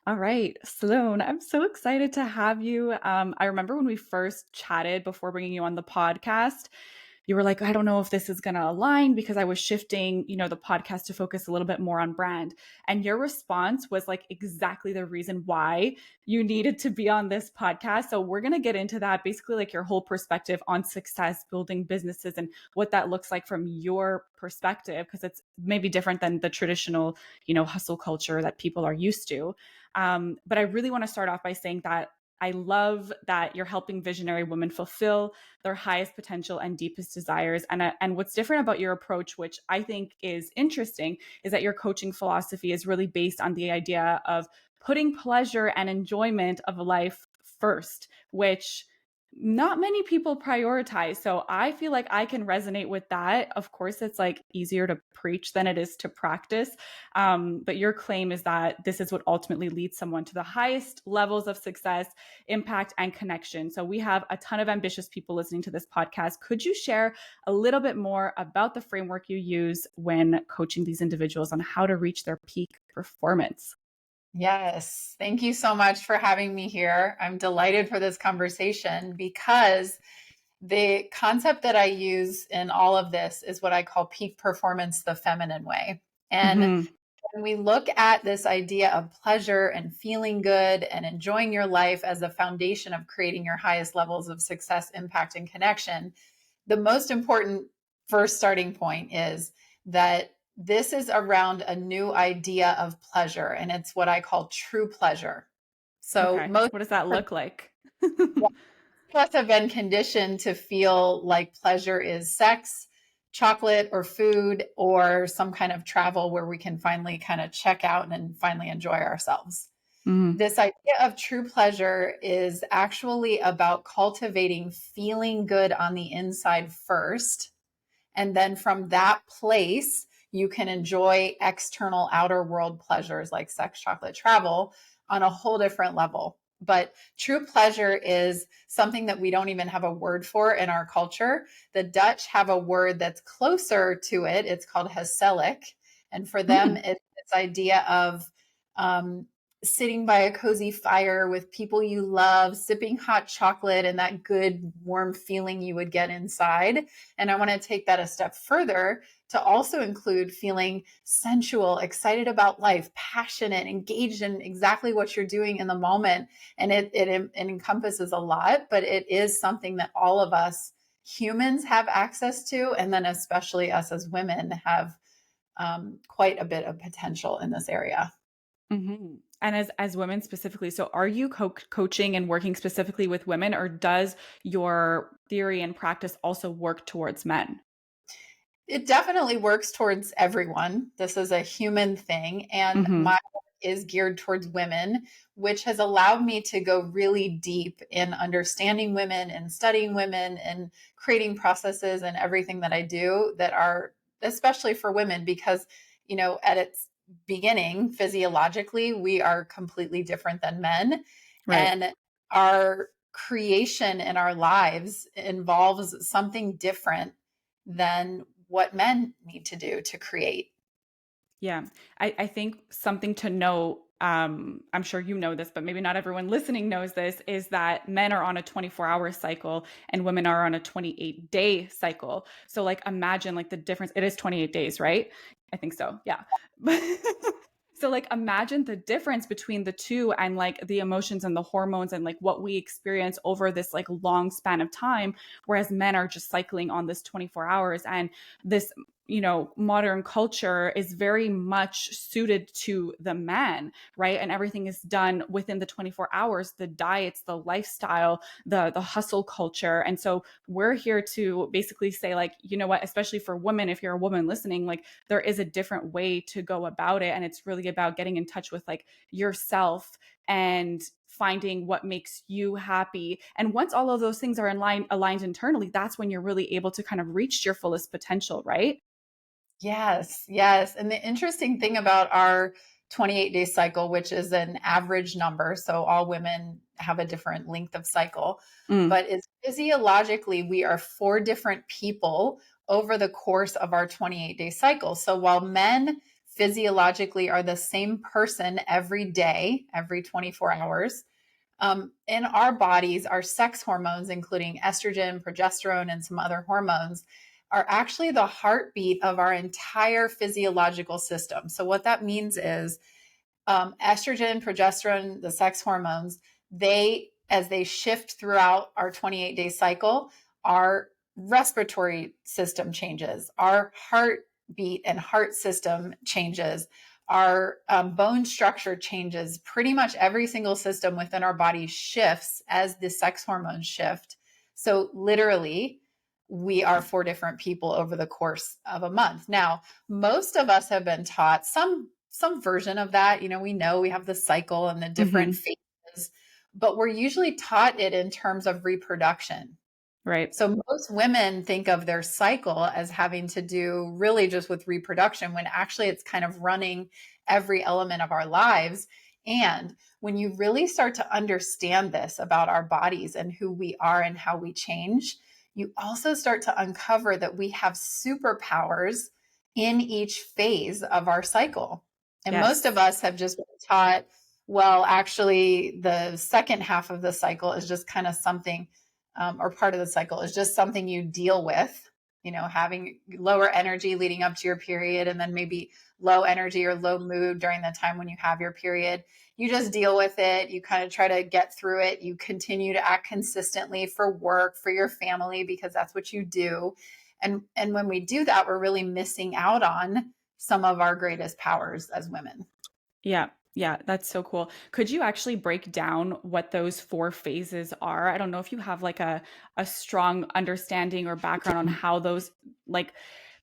All right, Sloane, I'm so excited to have you. I remember when we first chatted before bringing you on the podcast, you were like, I don't know if this is going to align because I was shifting, the podcast to focus a little bit more on brand. And your response was like exactly the reason why you needed to be on this podcast. So we're going to get into that, basically like your whole perspective on success, building businesses, and what that looks like from your perspective, because it's maybe different than the traditional, hustle culture that people are used to. But I really want to start off by saying that I love that you're helping visionary women fulfill their highest potential and deepest desires. And what's different about your approach, which I think is interesting, is that your coaching philosophy is really based on the idea of putting pleasure and enjoyment of life first, which not many people prioritize. So I feel like I can resonate with that. Of course, it's like easier to preach than it is to practice. But your claim is that this is what ultimately leads someone to the highest levels of success, impact, and connection. So we have a ton of ambitious people listening to this podcast. Could you share a little bit more about the framework you use when coaching these individuals on how to reach their peak performance? Yes. Thank you so much for having me here. I'm delighted for this conversation because the concept that I use in all of this is what I call peak performance the feminine way. And Mm-hmm. when we look at this idea of pleasure and feeling good and enjoying your life as the foundation of creating your highest levels of success, impact, and connection, the most important first starting point is that this is around a new idea of pleasure, and it's what I call true pleasure. So Okay. most What does that look like? of us have been conditioned to feel like pleasure is sex, chocolate, or food, or some kind of travel where we can finally kind of check out and finally enjoy ourselves. Mm-hmm. This idea of true pleasure is actually about cultivating feeling good on the inside first. And then from that place, you can enjoy external outer world pleasures like sex, chocolate, travel on a whole different level. But true pleasure is something that we don't even have a word for in our culture. The Dutch have a word that's closer to it. It's called gezellig. And for them, Mm-hmm. it's this idea of um, sitting by a cozy fire with people you love, sipping hot chocolate, and that good, warm feeling you would get inside. And I want to take that a step further to also include feeling sensual, excited about life, passionate, engaged in exactly what you're doing in the moment. And it encompasses a lot, but it is something that all of us humans have access to. And then especially us as women have quite a bit of potential in this area. Mm-hmm. And as women specifically, so are you coaching and working specifically with women, or does your theory and practice also work towards men? It definitely works towards everyone. This is a human thing. And Mm-hmm. my work is geared towards women, which has allowed me to go really deep in understanding women and studying women and creating processes and everything that I do that are especially for women because, at its beginning, physiologically, we are completely different than men. Right. And our creation in our lives involves something different than what men need to do to create. Yeah. I think something to know, I'm sure you know this, but maybe not everyone listening knows this, is that men are on a 24-hour cycle and women are on a 28-day cycle. So like imagine like the difference. It is 28 days, right? I think so. Yeah. So like imagine the difference between the two and like the emotions and the hormones and like what we experience over this like long span of time, whereas men are just cycling on this 24 hours. And this modern culture is very much suited to the man, right? And everything is done within the 24 hours, the diets, the lifestyle, the hustle culture. And so we're here to basically say like, you know what, especially for women, if you're a woman listening, like there is a different way to go about it, and it's really about getting in touch with like yourself and finding what makes you happy. And once all of those things are aligned internally, that's when you're really able to kind of reach your fullest potential, right? Yes, yes. And the interesting thing about our 28-day cycle, which is an average number, so all women have a different length of cycle, Mm. but is physiologically, we are four different people over the course of our 28-day cycle. So while men physiologically are the same person every day, every 24 hours. In our bodies, our sex hormones, including estrogen, progesterone, and some other hormones, are actually the heartbeat of our entire physiological system. So, what that means is estrogen, progesterone, the sex hormones, as they shift throughout our 28-day cycle, our respiratory system changes, our heartbeat and heart system changes, our bone structure changes. Pretty much every single system within our body shifts as the sex hormones shift. So, literally, we are four different people over the course of a month. Now, most of us have been taught some version of that. We know we have the cycle and the different Hmm. phases, but we're usually taught it in terms of reproduction. Right. So most women think of their cycle as having to do really just with reproduction, when actually it's kind of running every element of our lives. And when you really start to understand this about our bodies and who we are and how we change, you also start to uncover that we have superpowers in each phase of our cycle. And most of Yes. us have just been taught, well, actually, the second half of the cycle is just kind of something, or part of the cycle is just something you deal with, having lower energy leading up to your period, and then maybe low energy or low mood during the time when you have your period. You just deal with it. You kind of try to get through it. You continue to act consistently for work, for your family, because that's what you do. And when we do that, we're really missing out on some of our greatest powers as women. Yeah. Yeah, that's so cool. Could you actually break down what those four phases are? I don't know if you have like a strong understanding or background on how those, like,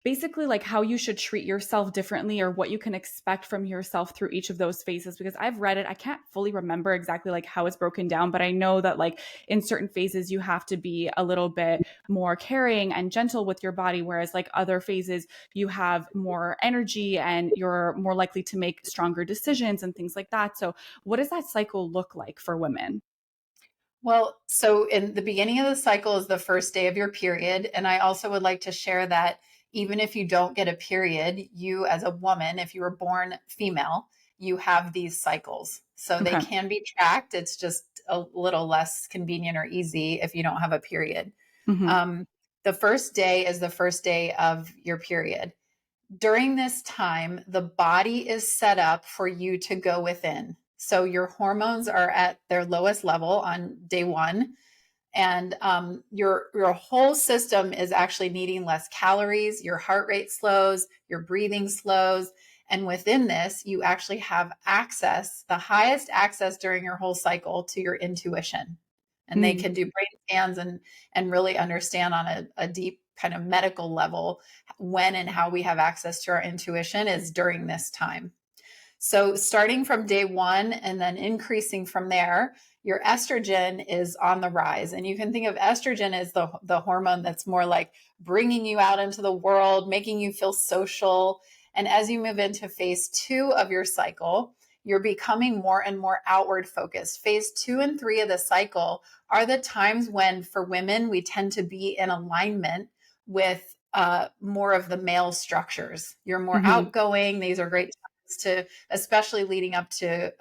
basically like how you should treat yourself differently or what you can expect from yourself through each of those phases, because I've read it. I can't fully remember exactly like how it's broken down, but I know that like in certain phases you have to be a little bit more caring and gentle with your body, whereas like other phases you have more energy and you're more likely to make stronger decisions and things like that. So what does that cycle look like for women? Well, so in the beginning of the cycle is the first day of your period. And I also would like to share that even if you don't get a period, you as a woman, if you were born female, you have these cycles. So they Okay. can be tracked. It's just a little less convenient or easy if you don't have a period. Hmm. Um, the first day is the first day of your period. During this time, the body is set up for you to go within. So your hormones are at their lowest level on day one, and your whole system is actually needing less calories. Your heart rate slows, your breathing slows, and within this, you actually have access, the highest access during your whole cycle, to your intuition. And they Mm. can do brain scans and really understand on a deep kind of medical level when and how we have access to our intuition is during this time. So, starting from day one and then increasing from there, your estrogen is on the rise. And you can think of estrogen as the hormone that's more like bringing you out into the world, making you feel social. And as you move into phase two of your cycle, you're becoming more and more outward focused. Phase two and three of the cycle are the times when, for women, we tend to be in alignment with more of the male structures. You're more Hmm. outgoing. These are great times to, especially leading up to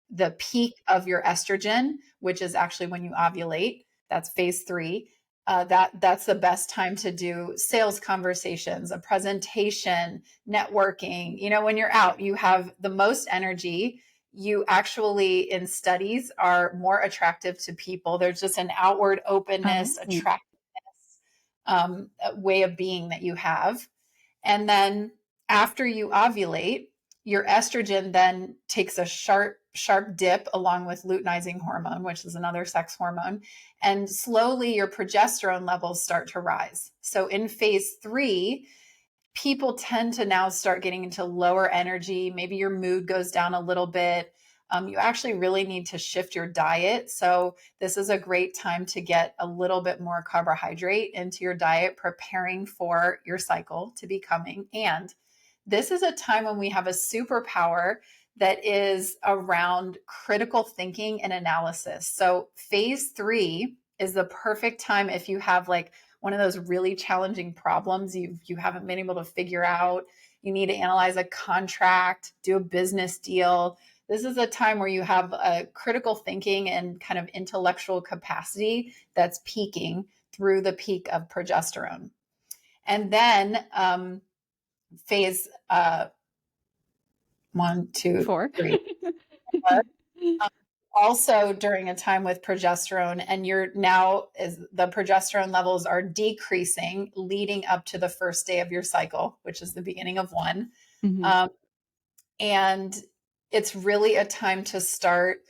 the peak of your estrogen, which is actually when you ovulate. That's phase three. That's the best time to do sales conversations, a presentation, networking. When you're out, you have the most energy. You actually, in studies, are more attractive to people. There's just an outward openness, Oh. attractiveness, way of being that you have. And then after you ovulate, your estrogen then takes a sharp dip along with luteinizing hormone, which is another sex hormone. And slowly your progesterone levels start to rise. So in phase three, people tend to now start getting into lower energy. Maybe your mood goes down a little bit. You actually really need to shift your diet. So, this is a great time to get a little bit more carbohydrate into your diet, preparing for your cycle to be coming. And this is a time when we have a superpower that is around critical thinking and analysis. So, phase three is the perfect time if you have like one of those really challenging problems you haven't been able to figure out. you need to analyze a contract, do a business deal. This is a time where you have a critical thinking and kind of intellectual capacity that's peaking through the peak of progesterone. And then phase one, two, Four. three, four. Um, Also during a time with progesterone, and you're now as the progesterone levels are decreasing leading up to the first day of your cycle, which is the beginning of one. Mhm. Um, and it's really a time to start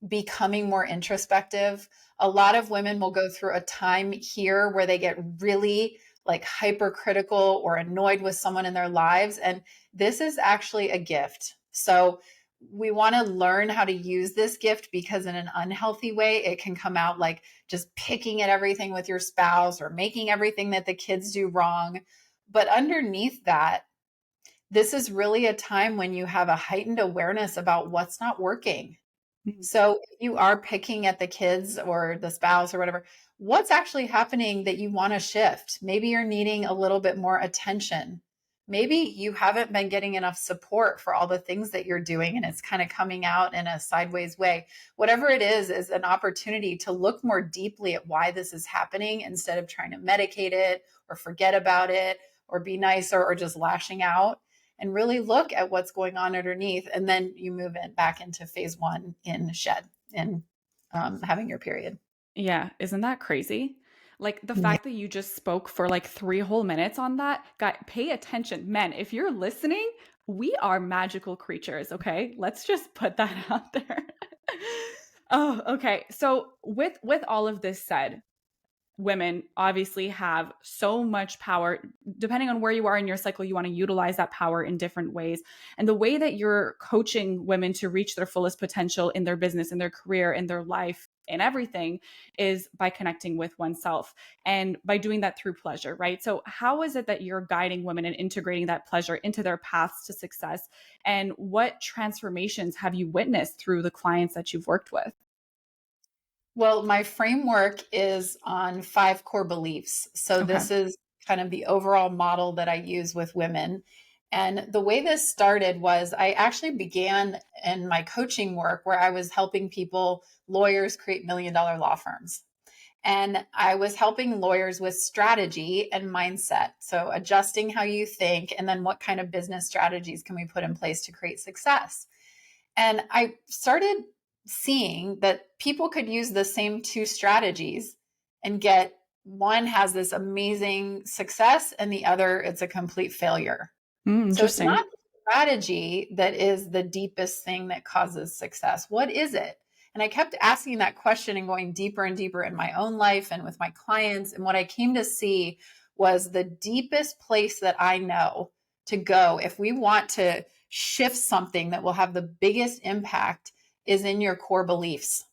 becoming more introspective. A lot of women will go through a time here where they get really like hypercritical or annoyed with someone in their lives. And this is actually a gift. So we want to learn how to use this gift, because in an unhealthy way, it can come out like just picking at everything with your spouse or making everything that the kids do wrong. But underneath that, this is really a time when you have a heightened awareness about what's not working. Mhm. So if you are picking at the kids or the spouse or whatever, what's actually happening that you want to shift? Maybe you're needing a little bit more attention. Maybe you haven't been getting enough support for all the things that you're doing and it's kind of coming out in a sideways way. Whatever it is an opportunity to look more deeply at why this is happening instead of trying to medicate it or forget about it or be nicer or just lashing out, and really look at what's going on underneath. And then you move it back into phase one in shed and having your period. Yeah, isn't that crazy? Like the Yeah. fact that you just spoke for like 3 whole minutes on that, pay attention. Men, if you're listening, we are magical creatures, okay? Let's just put that out there. Oh, okay. So with all of this said, women obviously have so much power. Depending on where you are in your cycle, you want to utilize that power in different ways. And the way that you're coaching women to reach their fullest potential in their business, in their career, in their life, in everything is by connecting with oneself and by doing that through pleasure, right? So, how is it that you're guiding women and integrating that pleasure into their paths to success? And what transformations have you witnessed through the clients that you've worked with? Well, my framework is on 5 core beliefs. So Okay. this is kind of the overall model that I use with women. And the way this started was I actually began in my coaching work where I was helping people, lawyers, create $1 million law firms. And I was helping lawyers with strategy and mindset. So, adjusting how you think, and then what kind of business strategies can we put in place to create success? And I started seeing that people could use the same 2 strategies and get one has this amazing success, and the other, it's a complete failure. So, it's Interesting. not the strategy that is the deepest thing that causes success. What is it? And I kept asking that question and going deeper and deeper in my own life and with my clients. And what I came to see was the deepest place that I know to go if we want to shift something that will have the biggest impact is in your core beliefs.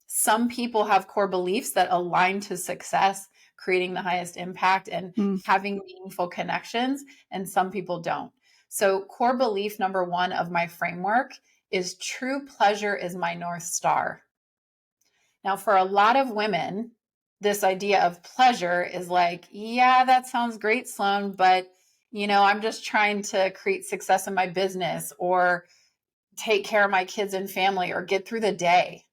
Some people have core beliefs that align to success, creating the highest impact and Mm. having meaningful connections, and some people don't. So, core belief number one of my framework is true pleasure is my North Star. Now, for a lot of women, this idea of pleasure is like, yeah, that sounds great, Sloane, but I'm just trying to create success in my business or take care of my kids and family or get through the day.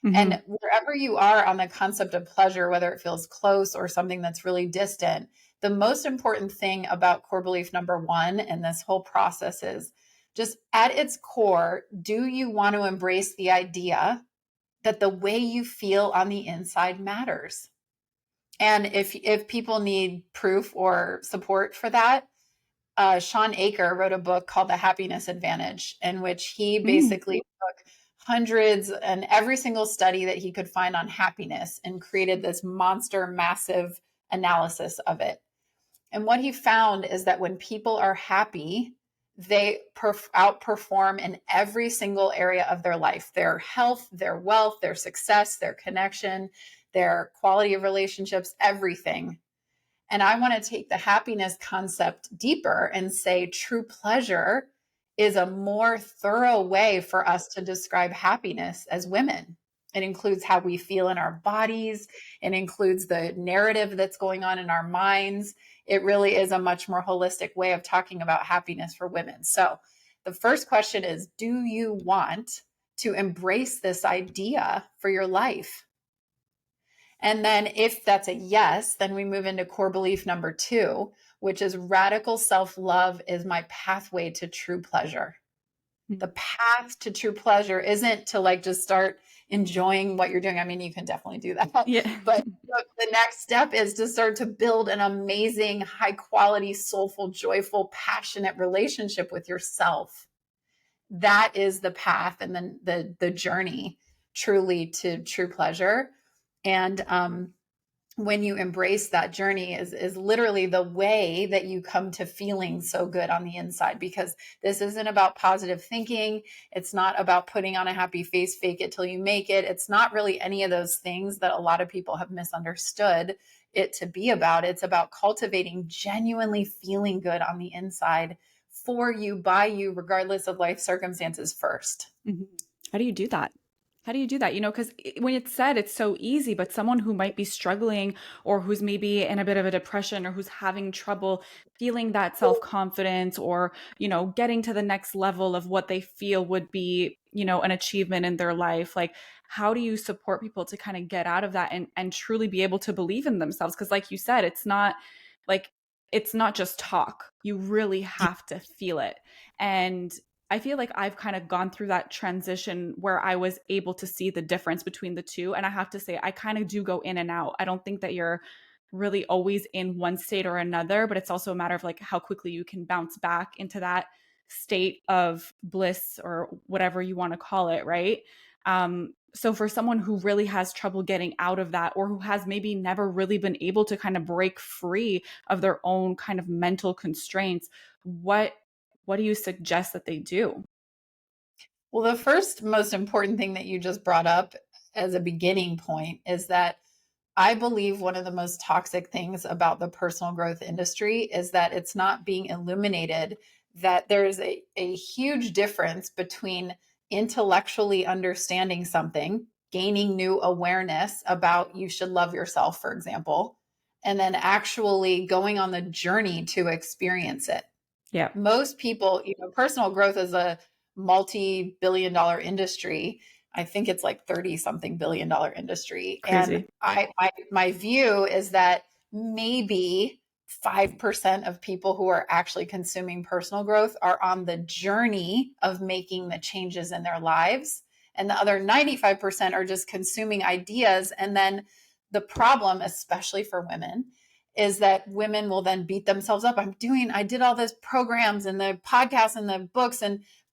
Hmm. And wherever you are on the concept of pleasure, whether it feels close or something that's really distant, the most important thing about core belief number one and this whole process is just at its core, do you want to embrace the idea that the way you feel on the inside matters? And if people need proof or support for that, Sean Aker wrote a book called The Happiness Advantage, in which he Mm. basically took hundreds and every single study that he could find on happiness and created this monster, massive analysis of it. And what he found is that when people are happy, they outperform in every single area of their life, their health, their wealth, their success, their connection, their quality of relationships, everything. And I want to take the happiness concept deeper and say true pleasure is a more thorough way for us to describe happiness as women. It includes how we feel in our bodies, it includes the narrative that's going on in our minds, it really is a much more holistic way of talking about happiness for women. So the first question is, do you want to embrace this idea for your life? And then if that's a yes, then we move into core belief number 2, which is radical self-love is my pathway to true pleasure. The Mhm. path to true pleasure isn't to like just start enjoying what you're doing. I mean, you can definitely do that. Yeah. But the next step is to start to build an amazing, high quality, soulful, joyful, passionate relationship with yourself. That is the path and then the journey truly to true pleasure. And when you embrace that journey is literally the way that you come to feeling so good on the inside, because this isn't about positive thinking. It's not about putting on a happy face, fake it till you make it. It's not really any of those things that a lot of people have misunderstood it to be about. It's about cultivating genuinely feeling good on the inside for you, by you, regardless of life circumstances first. Mhm. How do you do that? How do you do that? Because when it's said, it's so easy, but someone who might be struggling or who's maybe in a bit of a depression or who's having trouble feeling that self-confidence or, getting to the next level of what they feel would be, an achievement in their life, like how do you support people to kind of get out of that and truly be able to believe in themselves? Because like you said, like it's not just talk. You really have to feel it. And I feel like I've kind of gone through that transition where I was able to see the difference between the two. And I have to say, I kind of do go in and out. I don't think that you're really always in one state or another, but it's also a matter of like how quickly you can bounce back into that state of bliss or whatever you want to call it, right? So for someone who really has trouble getting out of that, or who has maybe never really been able to kind of break free of their own kind of mental constraints, what do you suggest that they do? Well, the first most important thing that you just brought up as a beginning point is that I believe one of the most toxic things about the personal growth industry is that it's not being illuminated that there's a huge difference between intellectually understanding something, gaining new awareness about you should love yourself, for example, and then actually going on the journey to experience it. Yeah, Most people, personal growth is a multi-billion dollar industry. I think it's like 30 something billion-dollar industry. And crazy. my view is that maybe 5% of people who are actually consuming personal growth are on the journey of making the changes in their lives. And the other 95% are just consuming ideas. And then the problem, especially for women, is that women will then beat themselves up. I did all these programs and the podcasts and the books,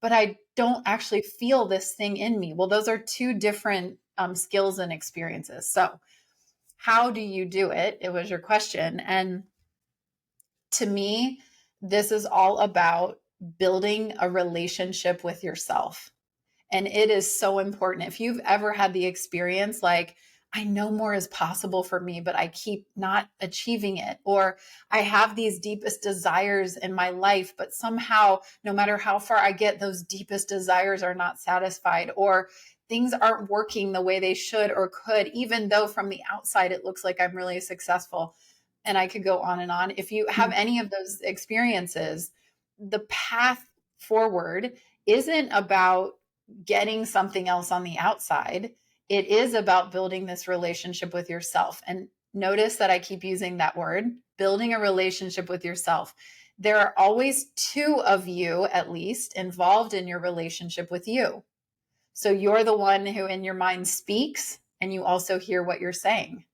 but I don't actually feel this thing in me. Well, those are two different skills and experiences. So how do you do it? It was your question. And to me, this is all about building a relationship with yourself. And it is so important. If you've ever had the experience like, I know more is possible for me, but I keep not achieving it. Or I have these deepest desires in my life, but somehow, no matter how far I get, those deepest desires are not satisfied. Or things aren't working the way they should or could, even though from the outside it looks like I'm really successful. And I could go on and on. If you have Mhm. any of those experiences, the path forward isn't about getting something else on the outside. It is about building this relationship with yourself. And notice that I keep using that word, building a relationship with yourself. There are always two of you, at least, involved in your relationship with you. So you're the one who in your mind speaks, and you also hear what you're saying.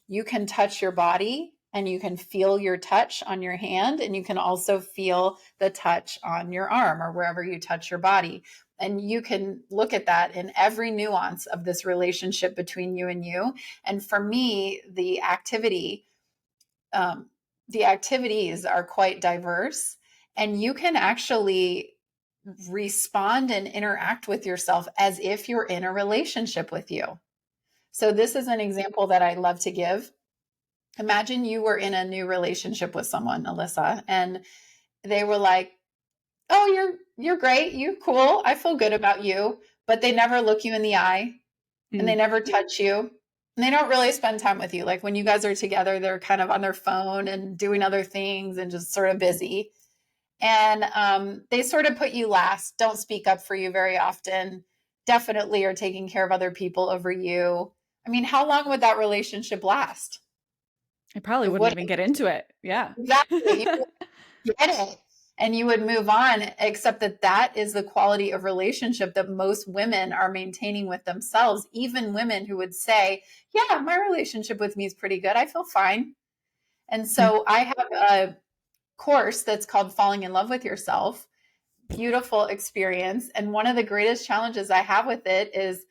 You can touch your body and you can feel your touch on your hand, and you can also feel the touch on your arm or wherever you touch your body. And you can look at that in every nuance of this relationship between you and you. And for me, um, the activities are quite diverse, and you can actually respond and interact with yourself as if you're in a relationship with you. So this is an example that I love to give. Imagine you were in a new relationship with someone, Alyssa, and they were like, "Oh, you're great. You cool. I feel good about you." But they never look you in the eye and they Mm. never touch you And they don't really spend time with you. Like when you guys are together, they're kind of on their phone and doing other things and just sort of busy. And they sort of put you last, don't speak up for you very often, definitely are taking care of other people over you. I mean, how long would that relationship last? I probably It wouldn't wouldn't. even get into it. Yeah. Exactly. You would get it and you would move on, except that that is the quality of relationship that most women are maintaining with themselves, even women who would say, yeah, my relationship with me is pretty good. I feel fine. And so I have a course that's called Falling in Love with Yourself. Beautiful experience. And one of the greatest challenges I have with it is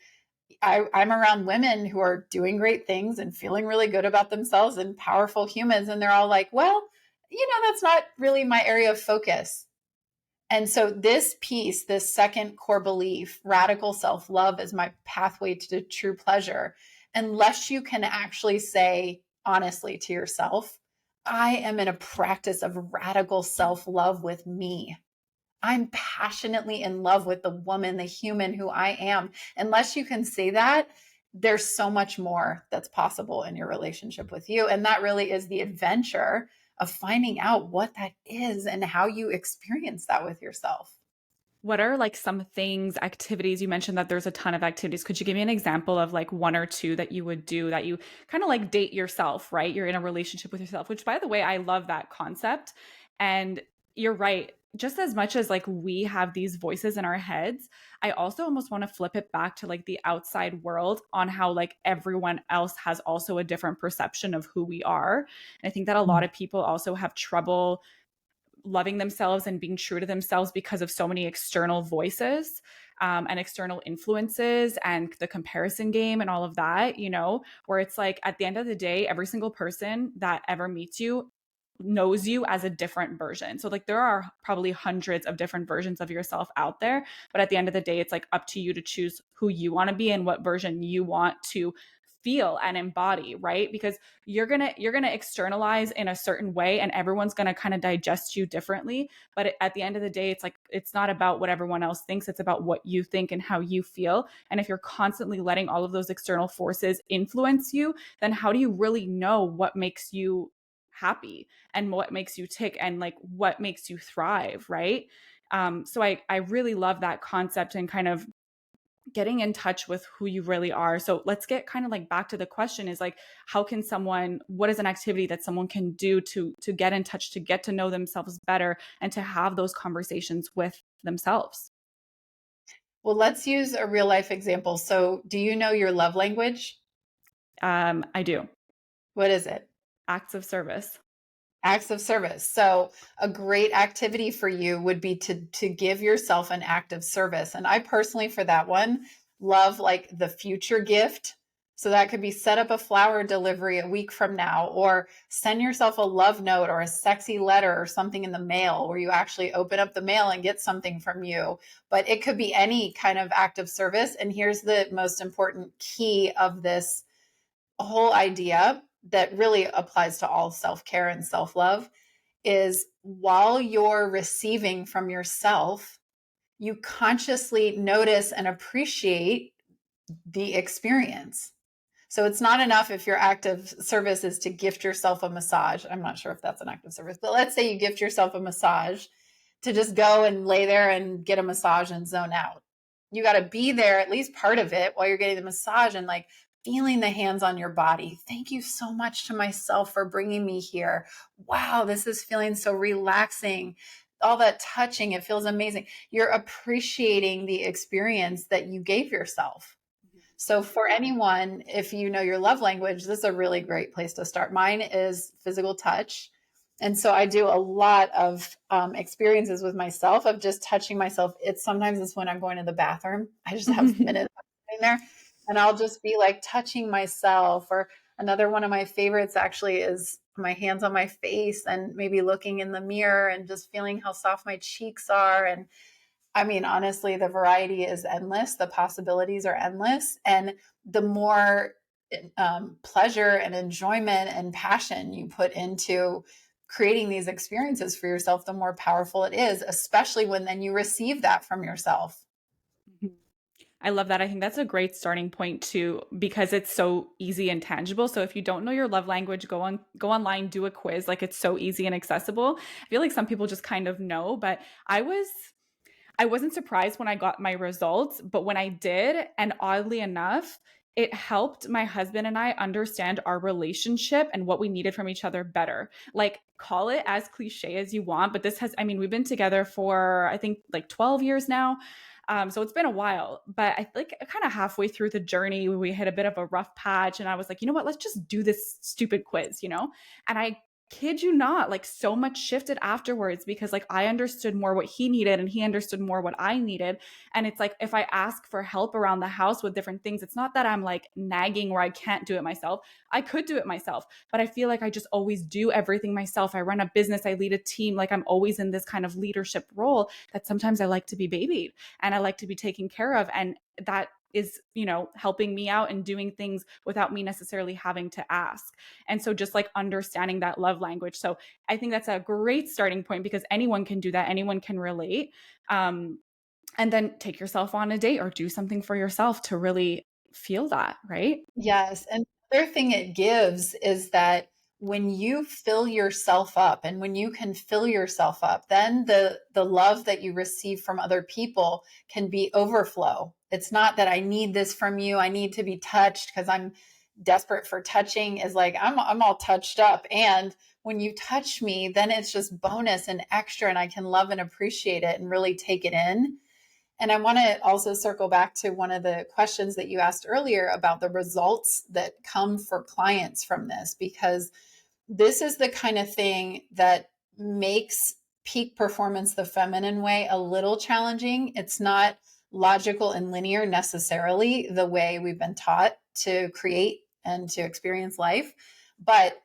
I'm around women who are doing great things and feeling really good about themselves and powerful humans. And they're all like, well, that's not really my area of focus. And so, this piece, this second core belief, radical self love is my pathway to true pleasure. Unless you can actually say honestly to yourself, I am in a practice of radical self love with me. I'm passionately in love with the woman, the human who I am. Unless you can say that, there's so much more that's possible in your relationship with you. And that really is the adventure of finding out what that is and how you experience that with yourself. What are like some things, activities? You mentioned that there's a ton of activities. Could you give me an example of like one or two that you would do that you kind of like date yourself, right? You're in a relationship with yourself, which by the way, I love that concept. And you're right. Just as much as like we have these voices in our heads, I also almost want to flip it back to like the outside world on how like everyone else has also a different perception of who we are. And I think that a lot of people also have trouble loving themselves and being true to themselves because of so many external voices and external influences and the comparison game and all of that, where it's like at the end of the day, every single person that ever meets you knows you as a different version. So like there are probably hundreds of different versions of yourself out there, but at the end of the day, it's like up to you to choose who you want to be and what version you want to feel and embody, right? Because you're going to externalize in a certain way and everyone's going to kind of digest you differently, but at the end of the day it's like it's not about what everyone else thinks, it's about what you think and how you feel. And if you're constantly letting all of those external forces influence you, then how do you really know what makes you happy and what makes you tick and like what makes you thrive, right? So I really love that concept and kind of getting in touch with who you really are. So let's get kind of like back to the question is like, how can someone, what is an activity that someone can do to get in touch, to get to know themselves better and to have those conversations with themselves? Well, let's use a real life example. So, do you know your love language? I do. What is it? Acts of service. Acts of service. So a great activity for you would be to give yourself an act of service. And I personally, for that one, love like the future gift. So that could be set up a flower delivery a week from now, or send yourself a love note or a sexy letter or something in the mail where you actually open up the mail and get something from you. But it could be any kind of act of service. And here's the most important key of this whole idea that really applies to all self-care and self-love is while you're receiving from yourself, you consciously notice and appreciate the experience. So it's not enough if your act of service is to gift yourself a massage. I'm not sure if that's an act of service, but let's say you gift yourself a massage to just go and lay there and get a massage and zone out. You got to be there, at least part of it, while you're getting the massage and like feeling the hands on your body. Thank you so much to myself for bringing me here. Wow, this is feeling so relaxing. All that touching, it feels amazing. You're appreciating the experience that you gave yourself. So, for anyone, if you know your love language, this is a really great place to start. Mine is physical touch. And so I do a lot of experiences with myself of just touching myself. It's when I'm going to the bathroom. I just have minutes in there and I'll just be like touching myself. Or another one of my favorites actually is my hands on my face and maybe looking in the mirror and just feeling how soft my cheeks are. And I mean, honestly, the variety is endless. The possibilities are endless. And the more pleasure and enjoyment and passion you put into creating these experiences for yourself, the more powerful it is, especially when then you receive that from yourself. I love that. I think that's a great starting point too, because it's so easy and tangible. So if you don't know your love language, go online, do a quiz. Like it's so easy and accessible. I feel like some people just kind of know, but I wasn't surprised when I got my results, but when I did, and oddly enough, it helped my husband and I understand our relationship and what we needed from each other better. Like, call it as cliche as you want, but this has, I mean, we've been together for, I think, like 12 years now. So it's been a while, but I think kind of halfway through the journey, we hit a bit of a rough patch. And I was like, you know what? Let's just do this stupid quiz, you know? And I kid you not, like so much shifted afterwards because like I understood more what he needed and he understood more what I needed. And it's like if I ask for help around the house with different things, it's not that I'm like nagging where I can't do it myself. I could do it myself, but I feel like I just always do everything myself. I run a business, I lead a team, like I'm always in this kind of leadership role that sometimes I like to be babied and I like to be taken care of. And that is, you know, helping me out and doing things without me necessarily having to ask. And so just like understanding that love language. So I think that's a great starting point because anyone can do that. Anyone can relate. And then take yourself on a date or do something for yourself to really feel that, right? Yes. And the other thing it gives is that when you fill yourself up and when you can fill yourself up, then the love that you receive from other people can be overflow. It's not that I need this from you. I need to be touched because I'm desperate for touching is like I'm all touched up. And when you touch me, then it's just bonus and extra and I can love and appreciate it and really take it in. And I want to also circle back to one of the questions that you asked earlier about the results that come for clients from this, because this is the kind of thing that makes peak performance the feminine way a little challenging. It's not logical and linear necessarily the way we've been taught to create and to experience life. But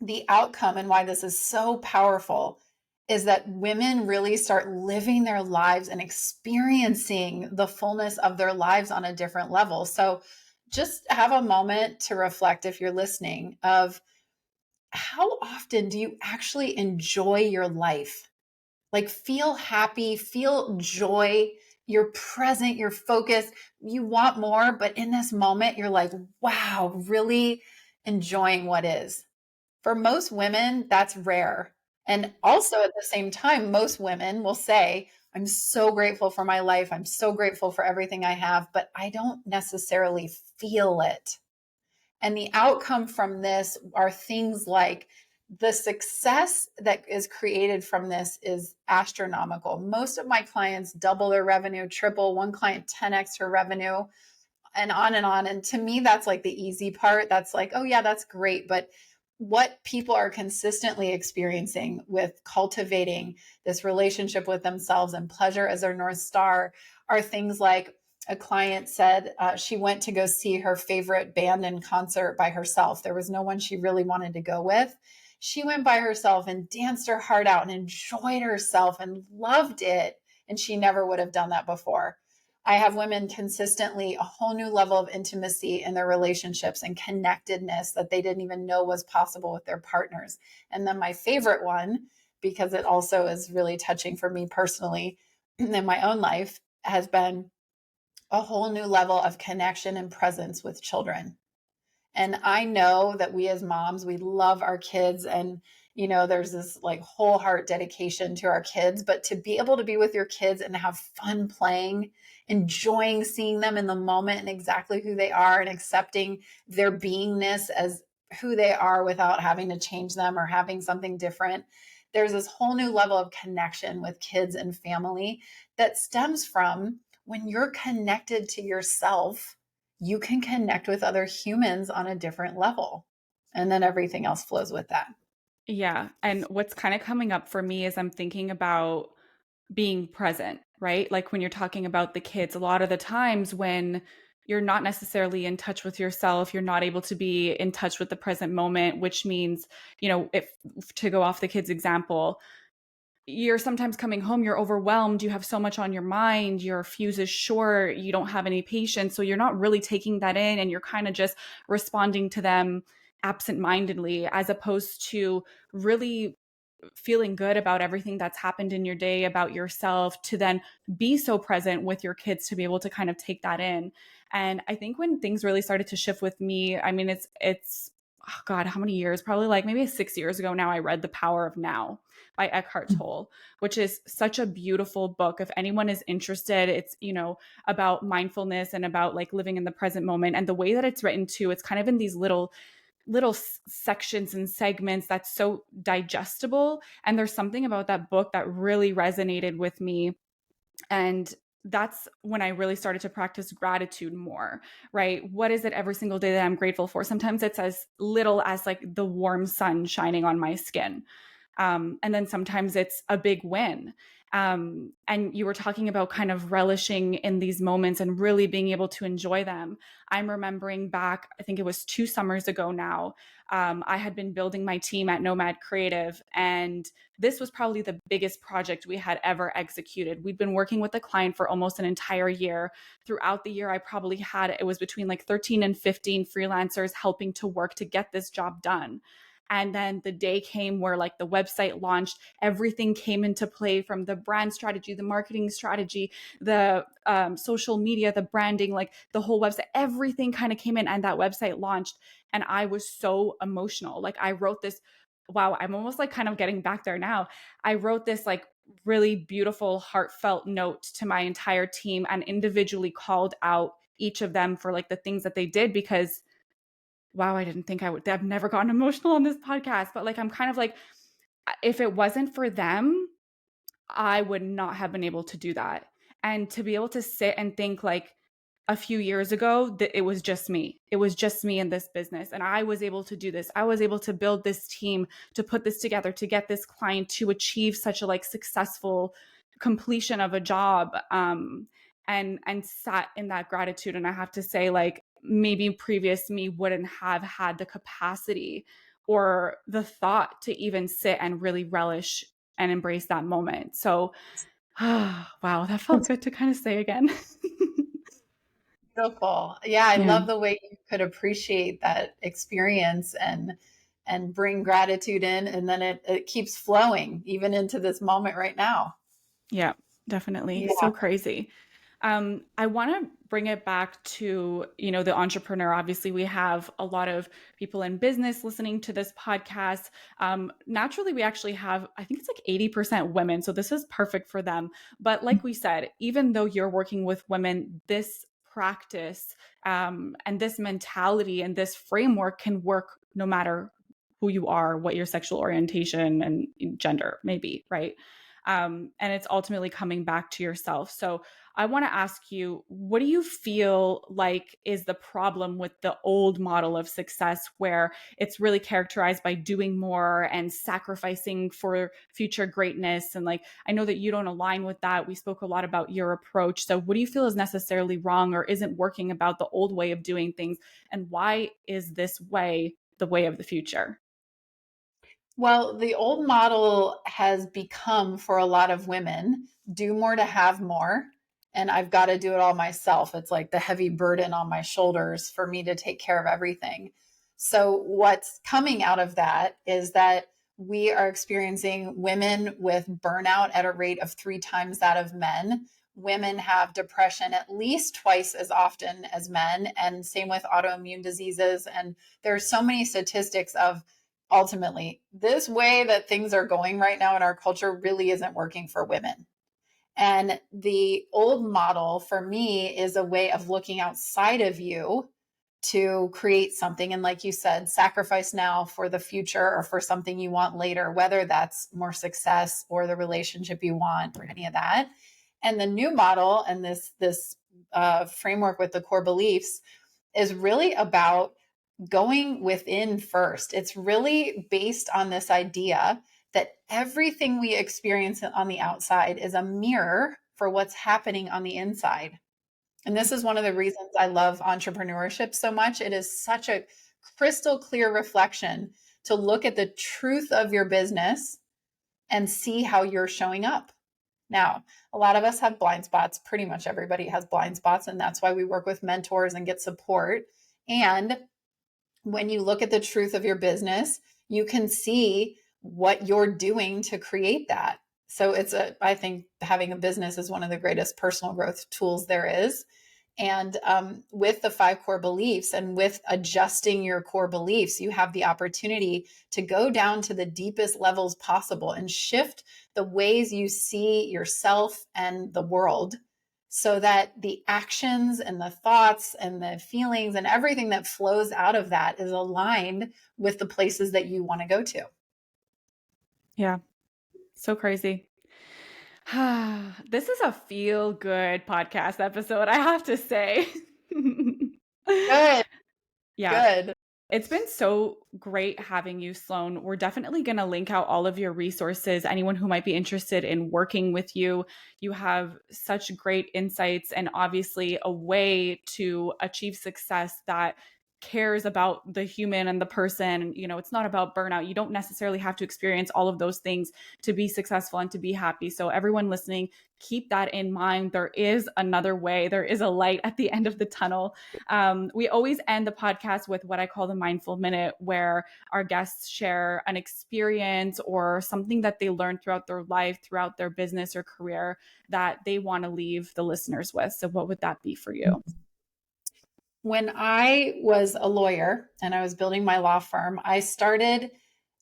the outcome and why this is so powerful is that women really start living their lives and experiencing the fullness of their lives on a different level. So just have a moment to reflect if you're listening of how often do you actually enjoy your life? Like feel happy, feel joy, you're present, you're focused, you want more, but in this moment you're like, wow, really enjoying what is. For most women, that's rare. And also at the same time, most women will say, I'm so grateful for my life. I'm so grateful for everything I have, but I don't necessarily feel it. And the outcome from this are things like the success that is created from this is astronomical. Most of my clients double their revenue, triple, one client 10x her revenue, and on and on. And to me, that's like the easy part. That's like, oh, yeah, that's great. But what people are consistently experiencing with cultivating this relationship with themselves and pleasure as their North Star are things like a client said she went to go see her favorite band in concert by herself. There was no one she really wanted to go with. She went by herself and danced her heart out and enjoyed herself and loved it. And she never would have done that before. I have women consistently a whole new level of intimacy in their relationships and connectedness that they didn't even know was possible with their partners. And then my favorite one, because it also is really touching for me personally in my own life, has been a whole new level of connection and presence with children. And I know that we as moms, we love our kids and there's this like whole heart dedication to our kids, but to be able to be with your kids and have fun playing, enjoying seeing them in the moment and exactly who they are and accepting their beingness as who they are without having to change them or having something different. There's this whole new level of connection with kids and family that stems from when you're connected to yourself, you can connect with other humans on a different level. And then everything else flows with that. Yeah. And what's kind of coming up for me is I'm thinking about being present, right? Like when you're talking about the kids, a lot of the times when you're not necessarily in touch with yourself, you're not able to be in touch with the present moment, which means, you know, if to go off the kids' example, you're sometimes coming home, you're overwhelmed, you have so much on your mind, your fuse is short, you don't have any patience. So you're not really taking that in and you're kind of just responding to them absentmindedly, as opposed to really feeling good about everything that's happened in your day, about yourself, to then be so present with your kids to be able to kind of take that in. And I think when things really started to shift with me, I mean, it's oh God, how many years? Probably like maybe 6 years ago now, I read The Power of Now by Eckhart Tolle, which is such a beautiful book. If anyone is interested, it's, about mindfulness and about like living in the present moment. And the way that it's written too, it's kind of in these little sections and segments that's so digestible. And there's something about that book that really resonated with me. And that's when I really started to practice gratitude more, right? What is it every single day that I'm grateful for? Sometimes it's as little as like the warm sun shining on my skin. And then sometimes it's a big win. And you were talking about kind of relishing in these moments and really being able to enjoy them. I'm remembering back, I think it was 2 summers ago now, I had been building my team at Nomad Creative, and this was probably the biggest project we had ever executed. We'd been working with a client for almost an entire year. Throughout the year, I probably had, it was between like 13 and 15 freelancers helping to work to get this job done. And then the day came where like the website launched, everything came into play, from the brand strategy, the marketing strategy, the social media, the branding, like the whole website, everything kind of came in, and that website launched. And I was so emotional. Like I wrote this, wow, I'm almost like kind of getting back there now. I wrote this like really beautiful, heartfelt note to my entire team and individually called out each of them for like the things that they did, because wow, I didn't think I would. I've never gotten emotional on this podcast, but like I'm kind of like, if it wasn't for them, I would not have been able to do that. And to be able to sit and think like a few years ago that it was just me. It was just me in this business. And I was able to do this. I was able to build this team, to put this together, to get this client to achieve such a like successful completion of a job. And sat in that gratitude. And I have to say, like, maybe previous me wouldn't have had the capacity or the thought to even sit and really relish and embrace that moment. So, wow, that felt good to kind of say again. Beautiful. Yeah, I Yeah. love the way you could appreciate that experience and bring gratitude in, and then it keeps flowing even into this moment right now. Yeah, definitely. Yeah. So crazy. I want to bring it back to, the entrepreneur. Obviously, we have a lot of people in business listening to this podcast. Naturally, we actually have, I think it's like 80% women. So this is perfect for them. But like we said, even though you're working with women, this practice and this mentality and this framework can work no matter who you are, what your sexual orientation and gender may be, right? And it's ultimately coming back to yourself. So I want to ask you, what do you feel like is the problem with the old model of success, where it's really characterized by doing more and sacrificing for future greatness? And like, I know that you don't align with that. We spoke a lot about your approach. So what do you feel is necessarily wrong or isn't working about the old way of doing things? And why is this way the way of the future? Well, the old model has become, for a lot of women, do more to have more. And I've got to do it all myself. It's like the heavy burden on my shoulders for me to take care of everything. So, what's coming out of that is that we are experiencing women with burnout at a rate of 3 times that of men. Women have depression at least twice as often as men, and same with autoimmune diseases. And there's so many statistics of, ultimately, this way that things are going right now in our culture really isn't working for women. And the old model for me is a way of looking outside of you to create something. And like you said, sacrifice now for the future or for something you want later, whether that's more success or the relationship you want or any of that. And the new model and this framework with the core beliefs is really about going within first. It's really based on this idea that everything we experience on the outside is a mirror for what's happening on the inside. And this is one of the reasons I love entrepreneurship so much. It is such a crystal clear reflection to look at the truth of your business and see how you're showing up. Now, a lot of us have blind spots. Pretty much everybody has blind spots. And that's why we work with mentors and get support. And when you look at the truth of your business, you can see what you're doing to create that. So I think having a business is one of the greatest personal growth tools there is. And with the five core beliefs and with adjusting your core beliefs, you have the opportunity to go down to the deepest levels possible and shift the ways you see yourself and the world so that the actions and the thoughts and the feelings and everything that flows out of that is aligned with the places that you want to go to. Yeah. So crazy. This is a feel good podcast episode, I have to say. Good, Yeah. good. It's been so great having you, Sloane. We're definitely going to link out all of your resources. Anyone who might be interested in working with you, you have such great insights and obviously a way to achieve success that cares about the human and the person. You know, it's not about burnout. You don't necessarily have to experience all of those things to be successful and to be happy. So, everyone listening, keep that in mind. There is another way, there is a light at the end of the tunnel. We always end the podcast with what I call the mindful minute, where our guests share an experience or something that they learned throughout their life, throughout their business or career that they want to leave the listeners with. So, what would that be for you? When I was a lawyer and I was building my law firm, I started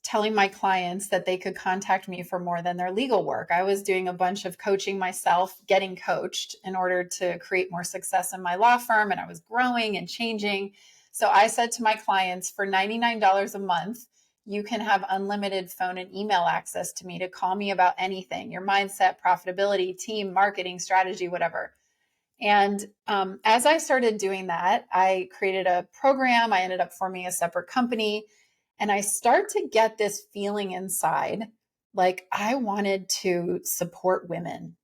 telling my clients that they could contact me for more than their legal work. I was doing a bunch of coaching myself, getting coached in order to create more success in my law firm, and I was growing and changing. So I said to my clients, for $99 a month, you can have unlimited phone and email access to me to call me about anything, your mindset, profitability, team, marketing, strategy, whatever. And as I started doing that, I created a program. I ended up forming a separate company. And I start to get this feeling inside like I wanted to support women.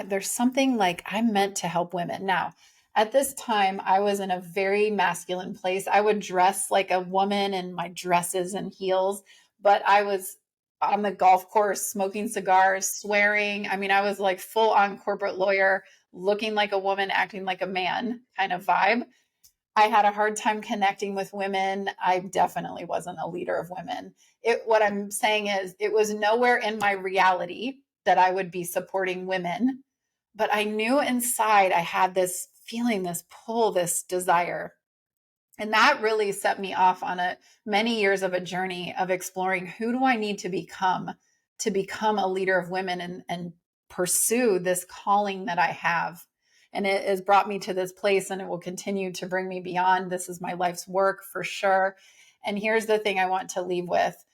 There's something like I'm meant to help women. Now, at this time, I was in a very masculine place. I would dress like a woman in my dresses and heels, but I was on the golf course smoking cigars, swearing. I mean, I was like full on corporate lawyer, looking like a woman, acting like a man kind of vibe. I had a hard time connecting with women. I definitely wasn't a leader of women. What I'm saying is, it was nowhere in my reality that I would be supporting women, but I knew inside I had this feeling, this pull, this desire. And that really set me off on a many years of a journey of exploring who do I need to become a leader of women and pursue this calling that I have. And it has brought me to this place and it will continue to bring me beyond. This is my life's work for sure. And here's the thing I want to leave with,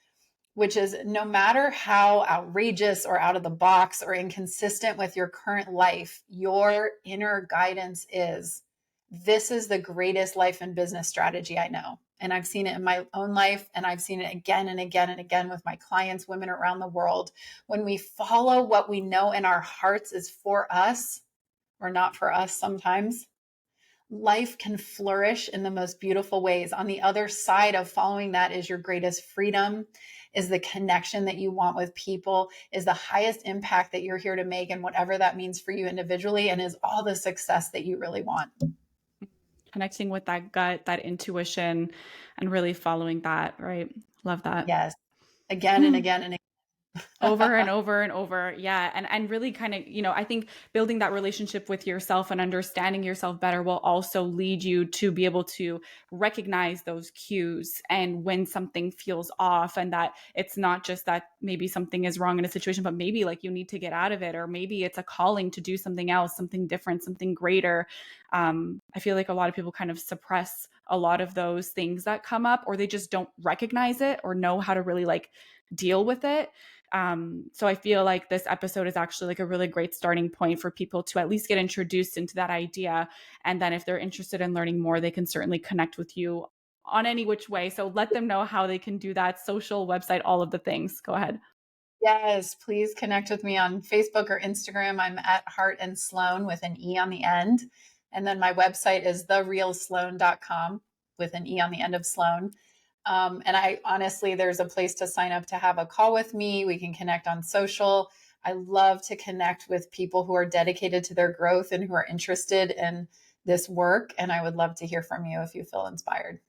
which is no matter how outrageous or out of the box or inconsistent with your current life, your inner guidance is, this is the greatest life and business strategy I know. And I've seen it in my own life, and I've seen it again and again and again with my clients, women around the world. When we follow what we know in our hearts is for us, or not for us sometimes, life can flourish in the most beautiful ways. On the other side of following that is your greatest freedom, is the connection that you want with people, is the highest impact that you're here to make, and whatever that means for you individually, and is all the success that you really want. Connecting with that gut, that intuition, and really following that, right? Love that. Yes. Again and again and Over and again. over and over. Yeah. And really kind of, I think building that relationship with yourself and understanding yourself better will also lead you to be able to recognize those cues and when something feels off, and that it's not just that maybe something is wrong in a situation, but maybe like you need to get out of it, or maybe it's a calling to do something else, something different, something greater. I feel like a lot of people kind of suppress a lot of those things that come up, or they just don't recognize it or know how to really like deal with it. So I feel like this episode is actually like a really great starting point for people to at least get introduced into that idea. And then if they're interested in learning more, they can certainly connect with you on any which way. So let them know how they can do that: social, website, all of the things. Go ahead. Yes, please connect with me on Facebook or Instagram. I'm at Heart and Sloane with an E on the end. And then my website is therealsloane.com with an E on the end of Sloane. And I honestly, there's a place to sign up to have a call with me. We can connect on social. I love to connect with people who are dedicated to their growth and who are interested in this work. And I would love to hear from you if you feel inspired.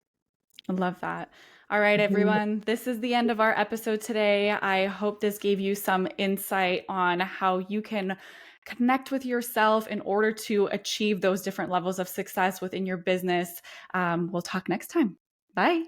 I love that. All right, everyone. This is the end of our episode today. I hope this gave you some insight on how you can connect with yourself in order to achieve those different levels of success within your business. We'll talk next time. Bye.